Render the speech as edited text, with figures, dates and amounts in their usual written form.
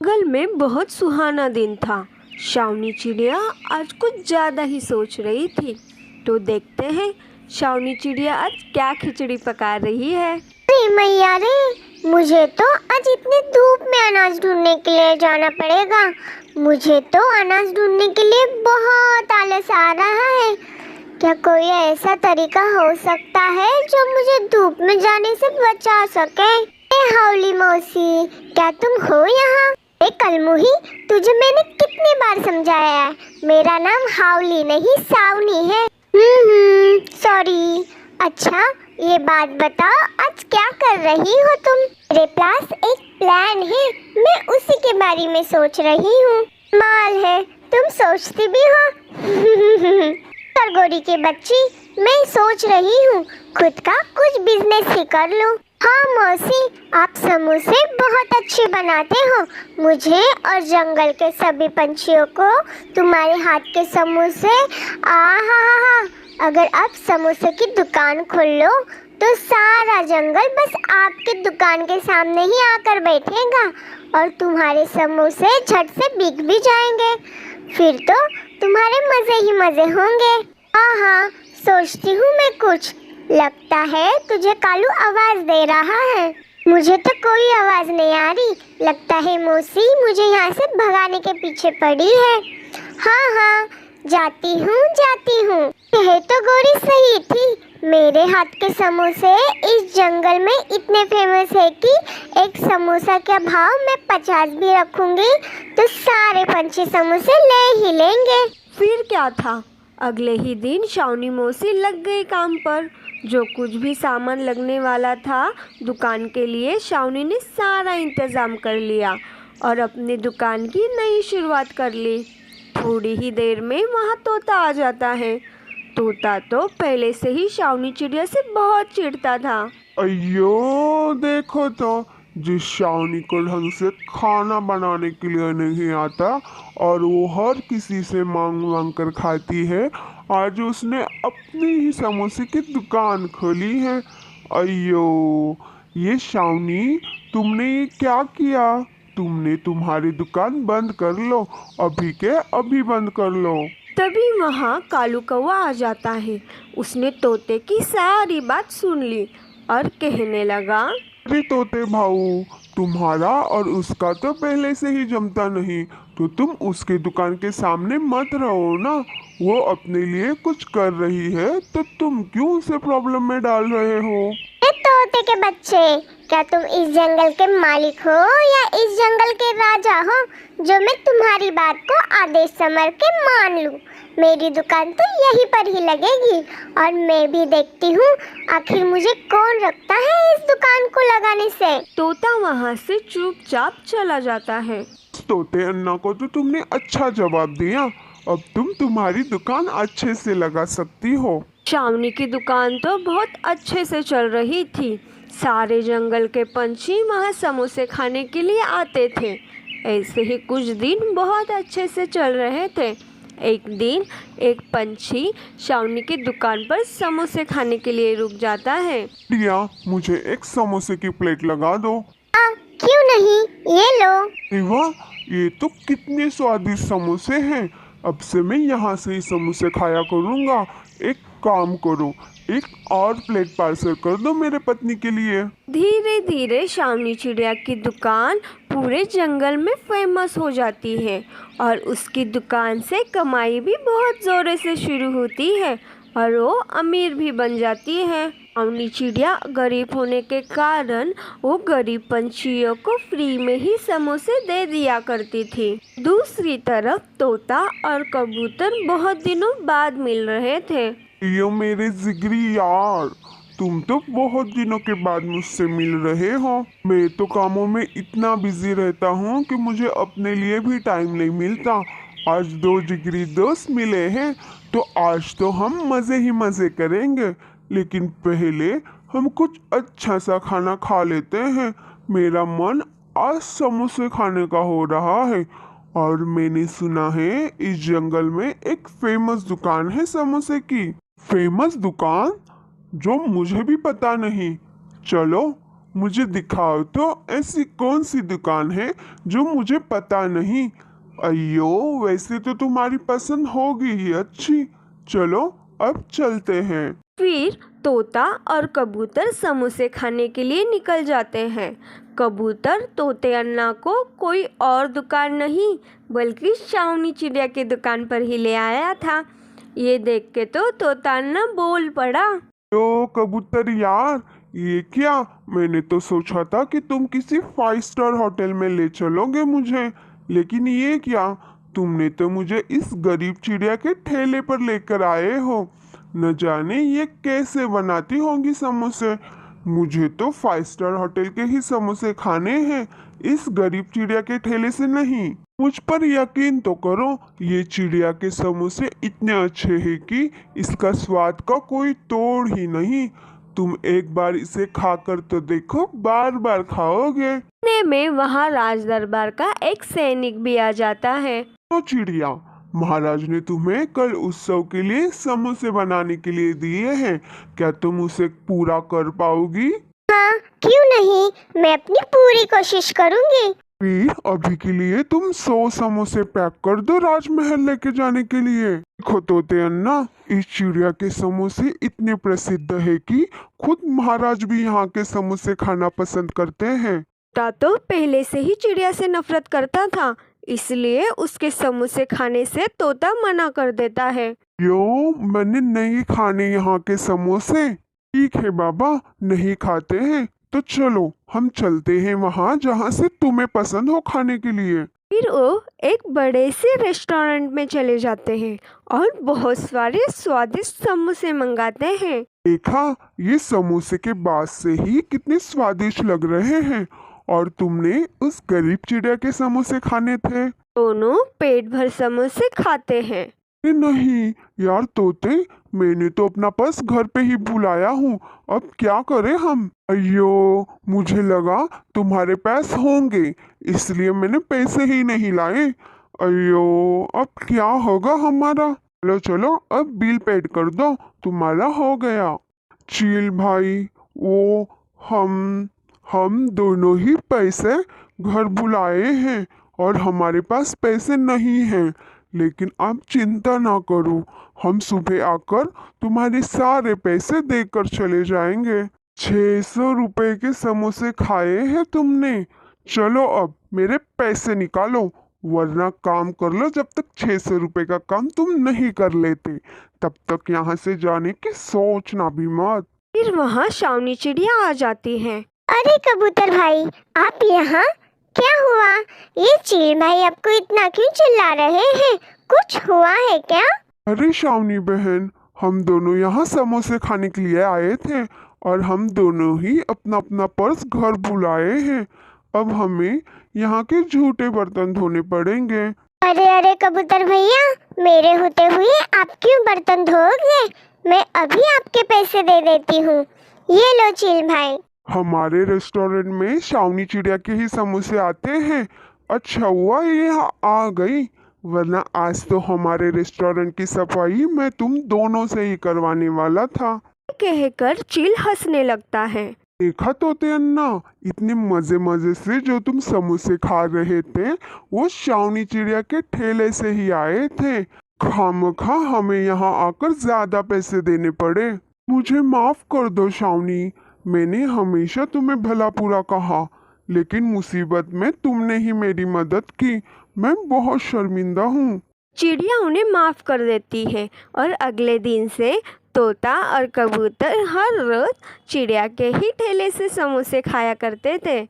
जंगल में बहुत सुहाना दिन था। शावनी चिड़िया आज कुछ ज़्यादा ही सोच रही थी। तो देखते हैं शावनी चिड़िया आज क्या खिचड़ी पका रही है। अरे मैया रे, मुझे तो आज इतनी धूप में अनाज ढूंढने के लिए जाना पड़ेगा। मुझे तो अनाज ढूंढने के लिए बहुत आलस आ रहा है। क्या कोई ऐसा तरीका हो सकता है जो मुझे धूप में जाने से बचा सके? हावली मौसी, क्या तुम हो यहाँ? कलमुही, तुझे मैंने कितनी बार समझाया है, मेरा नाम हावली नहीं सावनी है। सॉरी। अच्छा, ये बात बताओ, आज क्या कर रही हो तुम? मेरे पास एक प्लान है, मैं उसी के बारे में सोच रही हूँ। माल है, तुम सोचती भी हो। खरगोरी के बच्ची, मैं सोच रही हूँ खुद का कुछ बिजनेस ही कर लूँ। हाँ मौसी, आप समोसे बहुत अच्छे बनाते हो। मुझे और जंगल के सभी पंछियों को तुम्हारे हाथ के समोसे अगर आप समोसे की दुकान खोल लो तो सारा जंगल बस आपके दुकान के सामने ही आकर बैठेगा और तुम्हारे समोसे झट से बिक भी जाएंगे। फिर तो तुम्हारे मजे ही मजे होंगे। हाँ, सोचती हूँ मैं कुछ। लगता है तुझे कालू आवाज दे रहा है। मुझे तो कोई आवाज नहीं आ रही। लगता है मौसी मुझे यहाँ से भगाने के पीछे पड़ी है। हाँ, जाती हूँ। यह तो गोरी सही थी। मेरे हाथ के समोसे इस जंगल में इतने फेमस है कि एक समोसा का भाव मैं 50 भी रखूंगी तो सारे पंछी समोसे ले ही लेंगे। फिर क्या था, अगले ही दिन शावनी मौसी लग गई काम पर। जो कुछ भी सामान लगने वाला था दुकान के लिए, शावनी ने सारा इंतज़ाम कर लिया और अपनी दुकान की नई शुरुआत कर ली। थोड़ी ही देर में वहाँ तोता आ जाता है। तोता तो पहले से ही शावनी चिड़िया से बहुत चिढ़ता था। अयो देखो तो, जिस शावनी को ढंग से खाना बनाने के लिए नहीं आता और वो हर किसी से मांग मांग कर खाती है, आज उसने अपनी ही समोसे की दुकान खोली है। अयो ये शावनी, तुमने ये क्या किया? तुमने तुम्हारी दुकान बंद कर लो, अभी के अभी बंद कर लो। तभी वहाँ कालू कौवा आ जाता है। उसने तोते की सारी बात सुन ली और कहने लगा, अरे तोते भाऊ, तुम्हारा और उसका तो पहले से ही जमता नहीं, तो तुम उसके दुकान के सामने मत रहो ना। वो अपने लिए कुछ कर रही है तो तुम क्यों उसे प्रॉब्लम में डाल रहे हो? तोते के बच्चे, क्या तुम इस जंगल के मालिक हो या इस जंगल के राजा हो जो मैं तुम्हारी बात को आदेश समझ के मान लूं? मेरी दुकान तो यहीं पर ही लगेगी और मैं भी देखती हूँ आखिर मुझे कौन रखता है इस दुकान को लगाने से। तोता वहाँ से चुपचाप चला जाता है। तोते अन्ना को तो तुमने अच्छा जवाब दिया। अब तुम तुम्हारी दुकान अच्छे से लगा सकती हो। शावनी की दुकान तो बहुत अच्छे से चल रही थी। सारे जंगल के पंछी वहाँ समोसे खाने के लिए आते थे। ऐसे ही कुछ दिन बहुत अच्छे से चल रहे थे। एक दिन एक पंछी शावनी की दुकान पर समोसे खाने के लिए रुक जाता है। प्रिया, मुझे एक समोसे की प्लेट लगा दो। क्यों नहीं, ये लो। अरे वाह, ये तो कितने स्वादिष्ट समोसे हैं। अब से मैं यहाँ से ही समोसे खाया करूँगा। एक काम करो, एक और प्लेट पार्सल कर दो मेरे पत्नी के लिए। धीरे धीरे शावनी चिड़िया की दुकान पूरे जंगल में फेमस हो जाती है और उसकी दुकान से कमाई भी बहुत ज़ोरों से शुरू होती है और वो अमीर भी बन जाती है। शावनी चिड़िया गरीब होने के कारण वो गरीब पंछियों को फ्री में ही समोसे दे दिया करती थी। दूसरी तरफ तोता और कबूतर बहुत दिनों बाद मिल रहे थे। यो मेरे जिगरी यार, तुम तो बहुत दिनों के बाद मुझसे मिल रहे हो। मैं तो कामों में इतना बिजी रहता हूँ कि मुझे अपने लिए भी टाइम नहीं मिलता। आज दो जिगरी दोस्त मिले हैं तो आज तो हम मज़े ही मज़े करेंगे, लेकिन पहले हम कुछ अच्छा सा खाना खा लेते हैं। मेरा मन आज समोसे खाने का हो रहा है और मैंने सुना है इस जंगल में एक फेमस दुकान है समोसे की। फेमस दुकान जो मुझे भी पता नहीं। चलो मुझे दिखाओ तो ऐसी कौन सी दुकान है जो मुझे पता नहीं। अयो, वैसे तो तुम्हारी पसंद होगी ही अच्छी। चलो अब चलते हैं। फिर तोता और कबूतर समोसे खाने के लिए निकल जाते हैं। कबूतर तोते अन्ना को कोई और दुकान नहीं बल्कि शावनी चिड़िया की दुकान पर ही ले आया था। ये देख के तो तोता अन्ना बोल पड़ा। तो कबूतर यार, ये क्या? मैंने तो सोचा था कि तुम किसी 5 स्टार होटल में ले चलोगे मुझे, लेकिन ये क्या? तुमने तो मुझे इस गरीब चिड़िया के ठेले पर लेकर आए हो। न जाने ये कैसे बनाती होंगी समोसे। मुझे तो 5 स्टार होटल के ही समोसे खाने हैं, इस गरीब चिड़िया के ठेले से नहीं। मुझ पर यकीन तो करो, ये चिड़िया के समोसे इतने अच्छे हैं कि इसका स्वाद का कोई तोड़ ही नहीं। तुम एक बार इसे खाकर तो देखो, बार बार खाओगे। इतने में वहाँ राज दरबार का एक सैनिक भी आ जाता है। तो चिड़िया, महाराज ने तुम्हें कल उत्सव के लिए समोसे बनाने के लिए दिए हैं, क्या तुम उसे पूरा कर पाओगी? हाँ, क्यों नहीं, मैं अपनी पूरी कोशिश करूंगी। फिर अभी के लिए तुम 100 समोसे पैक कर दो राजमहल लेके जाने के लिए। देखो तोते अन्ना, इस चिड़िया के समोसे इतने प्रसिद्ध है कि खुद महाराज भी यहाँ के समोसे खाना पसंद करते हैं। तोता तो पहले से ही चिड़िया से नफरत करता था, इसलिए उसके समोसे खाने से तोता मना कर देता है। यो, मैंने नहीं खाने यहाँ के समोसे। ठीक है बाबा, नहीं खाते हैं तो चलो हम चलते हैं वहाँ जहाँ से तुम्हें पसंद हो खाने के लिए। फिर वो एक बड़े से रेस्टोरेंट में चले जाते हैं और बहुत सारे स्वादिष्ट समोसे मंगाते हैं। देखा, ये समोसे के बाद से ही कितने स्वादिष्ट लग रहे हैं। और तुमने उस गरीब चिड़िया के समोसे खाने थे। दोनों पेट भर समोसे खाते हैं। अरे नहीं यार तोते, मैंने तो अपना पर्स घर पे ही भुलाया हूँ, अब क्या करें हम? अयो, मुझे लगा तुम्हारे पास होंगे, इसलिए मैंने पैसे ही नहीं लाए। अयो, अब क्या होगा हमारा? चलो चलो, अब बिल पेड कर दो, तुम्हारा हो गया। चील भाई, वो हम दोनों ही पैसे घर बुलाए हैं और हमारे पास पैसे नहीं हैं, लेकिन आप चिंता ना करो, हम सुबह आकर तुम्हारे सारे पैसे देकर चले जाएंगे। 600 रुपए के समोसे खाए हैं तुमने। चलो अब मेरे पैसे निकालो, वरना काम कर लो जब तक 600 रुपए का काम तुम नहीं कर लेते। तब तक यहाँ से जाने की सोचना भी मत। फिर वहाँ शावनी चिड़िया आ जाती है। अरे कबूतर भाई, आप यहाँ? क्या हुआ? ये चील भाई आपको इतना क्यों चिल्ला रहे हैं? कुछ हुआ है क्या? अरे शावनी बहन, हम दोनों यहाँ समोसे खाने के लिए आए थे और हम दोनों ही अपना अपना पर्स घर भुलाए हैं। अब हमें यहाँ के झूठे बर्तन धोने पड़ेंगे। अरे अरे कबूतर भैया, मेरे होते हुए आप क्यों बर्तन धोओगे? मैं अभी आपके पैसे दे देती हूँ। ये लो चील भाई। हमारे रेस्टोरेंट में शावनी चिड़िया के ही समोसे आते हैं। अच्छा हुआ ये आ गई, वरना आज तो हमारे रेस्टोरेंट की सफाई मैं तुम दोनों से ही करवाने वाला था। कहकर चील हंसने लगता है। देखा तोते अन्ना, इतने मजे मजे से जो तुम समोसे खा रहे थे वो शावनी चिड़िया के ठेले से ही आए थे। खामखा हमें यहाँ आकर ज्यादा पैसे देने पड़े। मुझे माफ कर दो शावनी, मैंने हमेशा तुम्हें भला पूरा कहा, लेकिन मुसीबत में तुमने ही मेरी मदद की। मैं बहुत शर्मिंदा हूँ। चिड़िया उन्हें माफ कर देती है और अगले दिन से तोता और कबूतर हर रोज चिड़िया के ही ठेले से समोसे खाया करते थे।